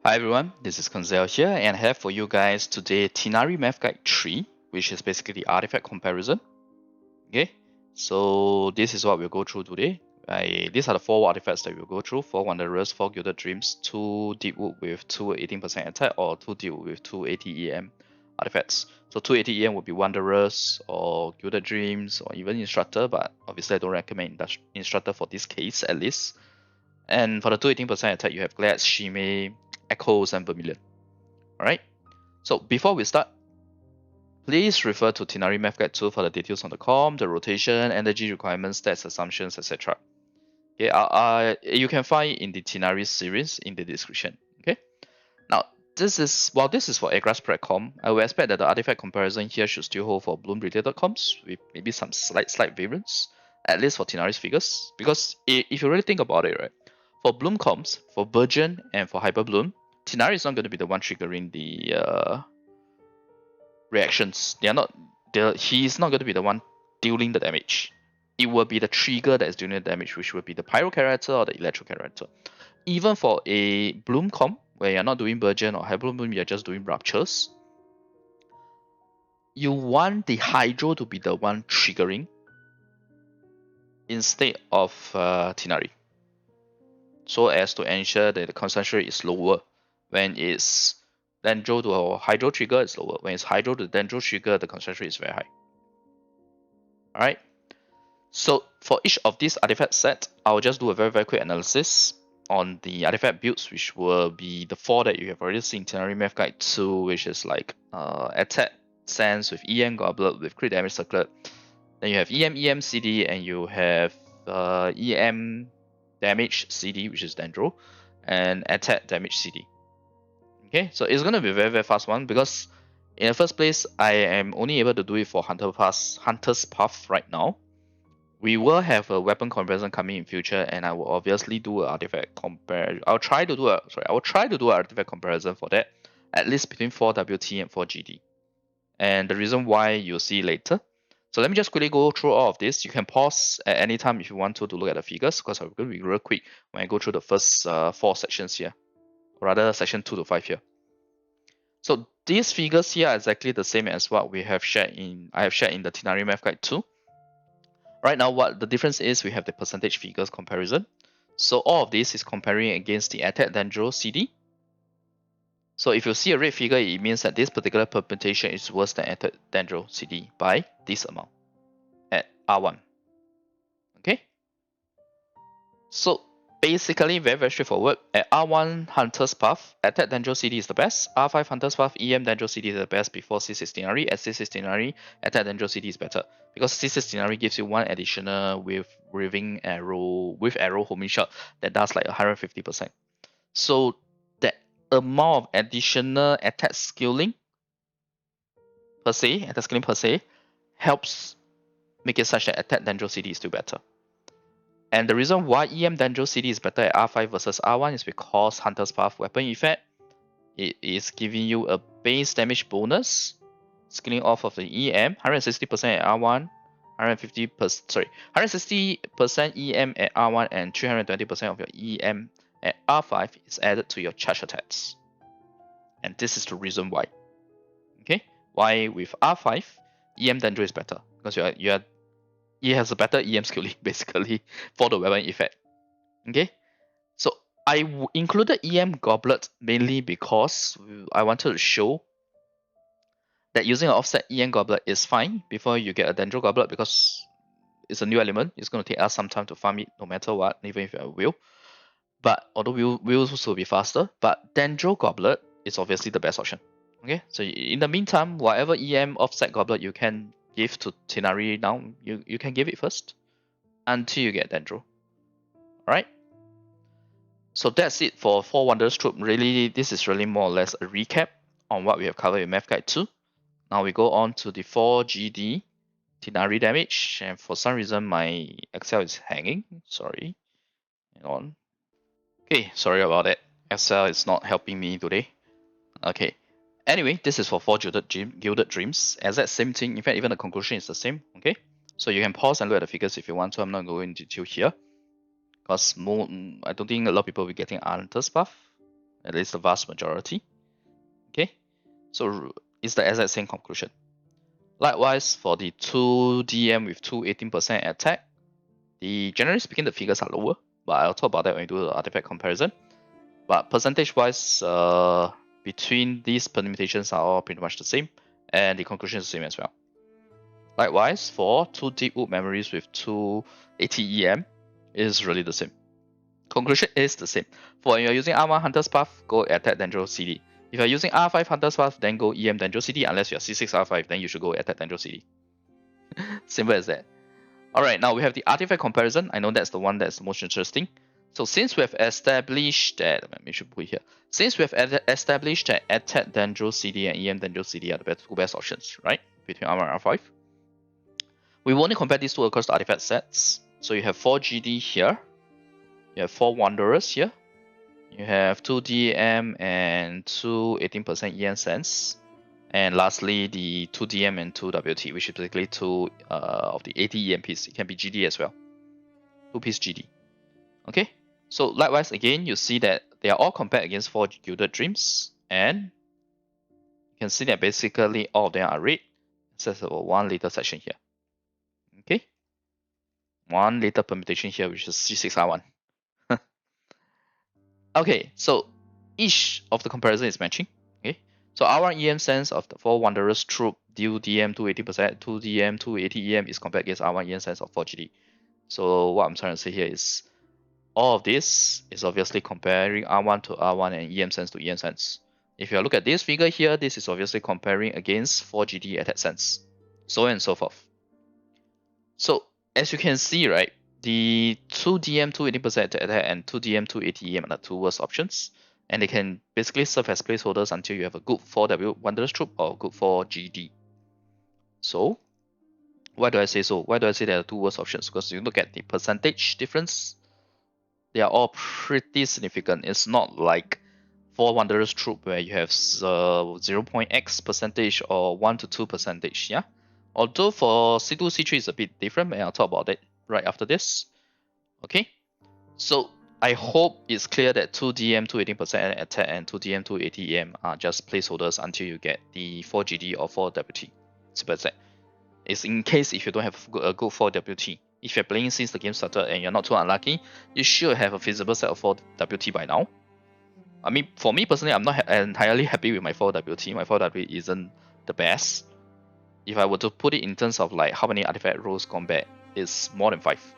Hi everyone, this is Koinzell here, and I have for you guys today Tighnari Math Guide 3, which is basically the artifact comparison. Okay, so this is what we'll go through today. These are the 4 artifacts that we'll go through: 4 Wanderers, 4 Gilded Dreams, 2 Deepwood with 2 18% attack, or 2 Deepwood with 2 80 EM artifacts. So 2 80 EM would be Wanderers, or Gilded Dreams, or even Instructor, but obviously I don't recommend Instructor for this case at least. And for the 2 18% attack, you have Glads, Shime, Echoes, and Vermilion. Alright, so before we start, please refer to Tighnari Math Guide 2 for the details on the com, the rotation, energy requirements, stats, assumptions, etc. Okay, you can find in the Tighnari series in the description. Okay, now this is for Agra's Predcom. I will expect that the artifact comparison here should still hold for Bloom related comps with maybe some slight variance, at least for Tighnari's figures. Because if you really think about it, right, for Bloom comps, for Virgin and for Hyper Bloom, Tighnari is not going to be the one triggering the reactions. He's not going to be the one dealing the damage. It will be the trigger that is doing the damage, which will be the Pyro character or the Electro character. Even for a Bloom comp, where you're not doing Virgin or Hyper Bloom, you're just doing Ruptures, you want the Hydro to be the one triggering instead of Tighnari, so as to ensure that the concentration is lower. When it's Dendro to Hydro trigger, it's lower. When it's Hydro to Dendro trigger, the concentration is very high. Alright, so for each of these artifact sets, I'll just do a very quick analysis on the artifact builds, which will be the 4 that you have already seen in Tighnari Math Guide 2, which is like Attack Sense with EM Goblet with crit damage circlet. Then you have EM CD, and you have EM damage CD, which is Dendro, and Attack damage CD. Okay, so it's gonna be a very fast one, because in the first place, I am only able to do it for Hunter's Path right now. We will have a weapon comparison coming in future, and I will obviously do an artifact compare. I will try to do an artifact comparison for that, at least between 4WT and 4GD. And the reason why you'll see later. So let me just quickly go through all of this. You can pause at any time if you want to look at the figures, because I'm going to be real quick when I go through the first 4 sections here, or rather section 2 to 5 here. So these figures here are exactly the same as what I have shared in the Tighnari Math Guide 2. Right now, what the difference is, we have the percentage figures comparison. So all of this is comparing against the Attack Dendro CD. So if you see a red figure, it means that this particular permutation is worse than Attack Dendro CD by this amount at R1. Okay? So basically, very straightforward. At R1 Hunter's Path, Attack Dendro CD is the best. R5 Hunter's Path, EM Dendro CD is the best before C6 Tighnari. At C6 Tighnari, Attack Dendro CD is better, because C6 Tighnari gives you one additional with Breathing Arrow homing shot that does like 150%. So that amount of additional attack scaling per se, helps make it such that Attack Dendro CD is still better. And the reason why EM Dendro CD is better at R5 versus R1 is because Hunter's Path weapon effect, it is giving you a base damage bonus, scaling off of the EM, 160% at R1, 160% EM at R1, and 320% of your EM at R5 is added to your charge attacks. And this is the reason why. Okay, why with R5 EM Dendro is better, because it has a better EM scaling basically for the weapon effect. Okay, so I included EM Goblet mainly because I wanted to show that using an offset EM Goblet is fine before you get a Dendro Goblet, because it's a new element. It's going to take us some time to farm it no matter what, even if I will. But although wheels will be faster, but Dendro Goblet is obviously the best option. Okay, so in the meantime, whatever EM offset Goblet you can give to Tighnari now, you can give it first until you get Dendro. Alright? So that's it for 4 Wonders Troop. Really, this is really more or less a recap on what we have covered in Math Guide 2. Now we go on to the 4GD Tighnari damage, and for some reason my Excel is hanging. Sorry. Hang on. Okay, sorry about that. Excel is not helping me today. Okay. Anyway, this is for 4 Gilded Dreams. Exact same thing. In fact, even the conclusion is the same. Okay, so you can pause and look at the figures if you want to. I'm not going into detail here, because I don't think a lot of people will be getting Hunter's Path. at least the vast majority. Okay, so it's the exact same conclusion. Likewise, for the 2DM with 218% attack, generally speaking, the figures are lower, but I'll talk about that when we do the artifact comparison. But percentage-wise, between these permutations are all pretty much the same, and the conclusion is the same as well. Likewise, for 2 Deep Wood Memories with 280 EM, is really the same. Conclusion is the same. For when you're using R1 Hunter's Path, go attack Dendro CD. If you're using R5 Hunter's Path, then go EM Dendro CD. Unless you're C6 R5, then you should go attack Dendro CD. Simple as that. Alright, now we have the artifact comparison. I know that's the one that's the most interesting. So since we have established that, we should put it here. Since we have established that attack Dendro CD and EM Dendro CD are the two best options, right? Between R1 and R5. We will only compare these two across the artifact sets. So you have 4 GD here. You have 4 Wanderers here. You have 2 DM and 2 18% EN Sense. And lastly, the 2 DM and 2 WT, which is basically 2 of the 80 EMPs. It can be GD as well. 2 piece GD. Okay, so likewise, again, you see that they are all compared against 4 Gilded Dreams. And you can see that basically all of them are red, except for one little section here. Okay, one little permutation here, which is C6R1. Okay, so each of the comparison is matching. Okay, so R1 EM sense of the 4 Wanderers troop deal DM 280%, 2 DM 280 EM is compared against R1 EM sense of 4 GD. So what I'm trying to say here is all of this is obviously comparing R1 to R1 and EM sense to EM sense. If you look at this figure here, this is obviously comparing against 4 GD attack sense, so on and so forth. So as you can see, right, the 2 DM 280% attack and 2 DM 280 EM are the two worst options, and they can basically serve as placeholders until you have a good 4W Wanderers troop or good 4 GD. So why do I say so? Why do I say there are two worst options? Because you look at the percentage difference, they are all pretty significant. It's not like 4 Wanderers troop where you have 0.x percentage or 1 to 2 percentage, yeah? Although for C2, C3 is a bit different, and I'll talk about it right after this. Okay, so I hope it's clear that 2 DM 218% attack and 2 DM 280 EM are just placeholders until you get the 4 GD or 4 WT. Simple as that. It's in case if you don't have a good 4 WT. If you're playing since the game started and you're not too unlucky, you should have a feasible set of 4 WT by now. I mean, for me personally, I'm not entirely happy with my 4 WT. My 4 WT isn't the best. If I were to put it in terms of like how many artifact rolls combat, it's more than 5.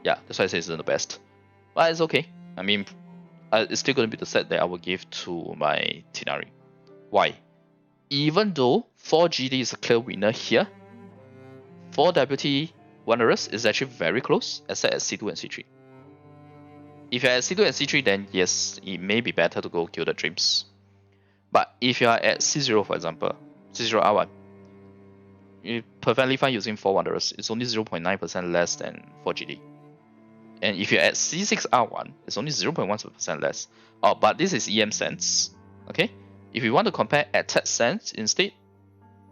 Yeah, that's why I say it's not the best. But it's okay. I mean, it's still going to be the set that I will give to my Tighnari. Why? Even though 4 GD is a clear winner here, 4 WT Wanderers is actually very close, except at C2 and C3. If you're at C2 and C3, then yes, it may be better to go Gilded Dreams. But if you are at C0, for example, C0 R1, you're perfectly fine using 4 Wanderers. It's only 0.9% less than 4 GD. And if you're at C6 R1, it's only 0.1% less. Oh, but this is EM sense. Okay? If you want to compare attack sense instead,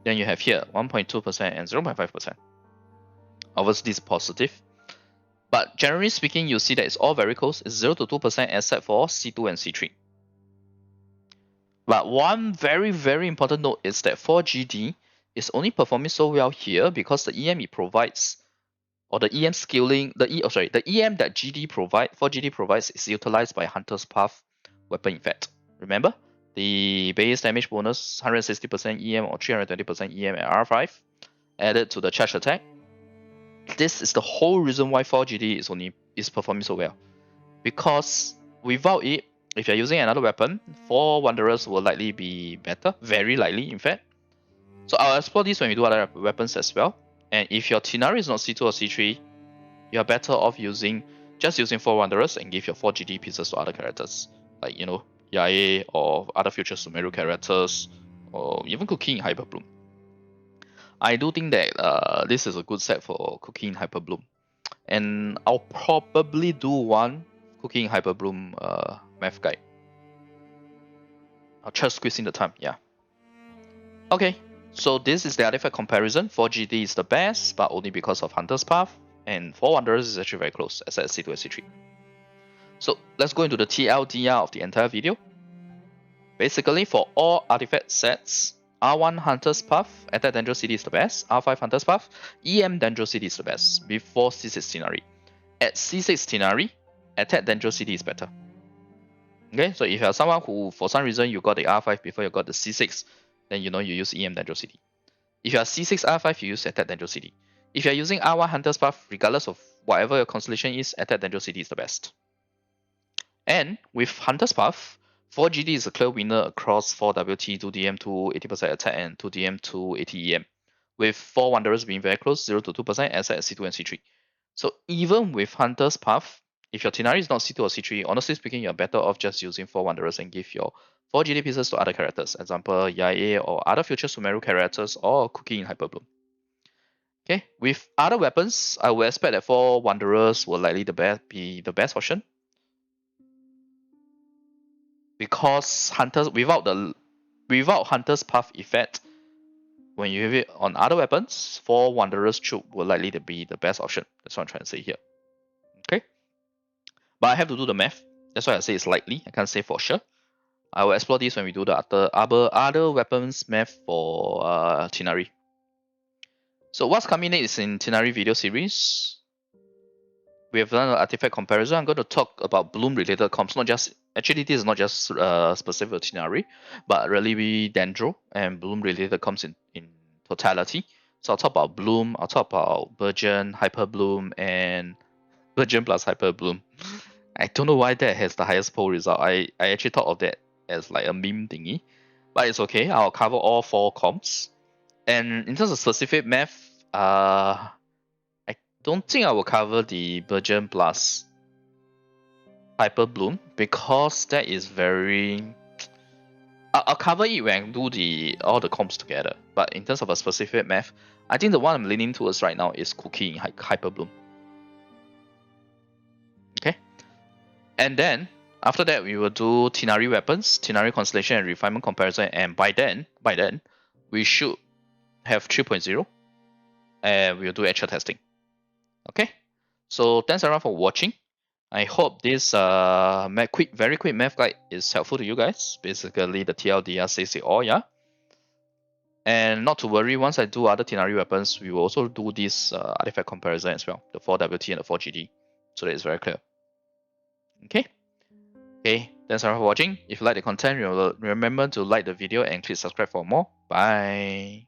then you have here 1.2% and 0.5%. Obviously, this is positive. But generally speaking, you see that it's all very close. It's 0 to 2% except for C2 and C3. But one very, very important note is that 4 GD is only performing so well here because the EM it provides, or the EM scaling, the EM that GD provide, 4 GD provides is utilized by Hunter's Path weapon effect. Remember? The base damage bonus, 160% EM or 320% EM at R5, added to the charge attack. This is the whole reason why 4 GD is performing so well. Because without it, if you're using another weapon, 4 Wanderers will likely be better, very likely in fact. So I'll explore this when we do other weapons as well. And if your Tighnari is not C2 or C3, you're better off just using 4 Wanderers and give your 4 GD pieces to other characters. Like, you know, Yae or other future Sumeru characters, or even Cookie in Hyper Bloom. I do think that this is a good set for Cookie in Hyper Bloom. And I'll probably do one Cookie in Hyper Bloom math guide. I'll just squeeze in the time, yeah. Okay, so this is the artifact comparison. 4 GD is the best, but only because of Hunter's Path, and 4 Wanderers is actually very close, as at C2 and C3. So let's go into the TLDR of the entire video. Basically, for all artifact sets, R1 Hunter's Path, attack Dendro CD is the best. R5 Hunter's Path, EM Dendro CD is the best before C6 Tighnari. At C6 Tighnari, attack Dendro CD is better. Okay, so if you are someone who, for some reason, you got the R5 before you got the C6, then you use EM Dendro CD. If you are C6 R5, you use attack Dendro CD. If you are using R1 Hunter's Path, regardless of whatever your constellation is, attack Dendro CD is the best. And with Hunter's Path, 4GD is a clear winner across 4WT, 2DM to 80% attack, and 2DM to 80 EM, with 4 Wanderers being very close, 0 to 2% asset at C2 and C3. So even with Hunter's Path, if your Tighnari is not C2 or C3, honestly speaking, you're better off just using 4 Wanderers and give your 4 GD pieces to other characters, example Yae or other future Sumeru characters or Cookie in Hyperbloom. Okay, with other weapons, I would expect that 4 Wanderers will likely be the best option, because Hunters without Hunter's Path effect, when you have it on other weapons, 4 Wanderers troop will likely to be the best option. That's what I'm trying to say here. Okay, but I have to do the math. That's why I say it's likely. I can't say for sure. I will explore this when we do the other weapons math for Tighnari. So what's coming next in Tighnari video series? We have done an artifact comparison. I'm going to talk about bloom related comps. Actually, this is not just specific to Tighnari, but really Dendro and bloom related comps in totality. So I'll talk about bloom, I'll talk about Burgeon, Hyper Bloom, and Burgeon plus Hyper Bloom. I don't know why that has the highest poll result. I actually thought of that as like a meme thingy, but it's okay. I'll cover all 4 comps. And in terms of specific math, I don't think I will cover the Burgeon plus Hyper Bloom, because that is very. I'll cover it when I do all the comps together. But in terms of a specific math, I think the one I'm leaning towards right now is Cookie in Hyper Bloom. Okay, and then after that we will do Tighnari weapons, Tighnari constellation and refinement comparison, and by then we should have 3.0, and we'll do actual testing. Okay, so thanks everyone for watching. I hope this very quick math guide is helpful to you guys. Basically, the TLDR says it all, yeah. And not to worry, once I do other Tighnari weapons, we will also do this artifact comparison as well, the 4WT and the 4GD, so that it's very clear. Okay. Okay, thanks everyone for watching. If you like the content, remember to like the video and click subscribe for more. Bye.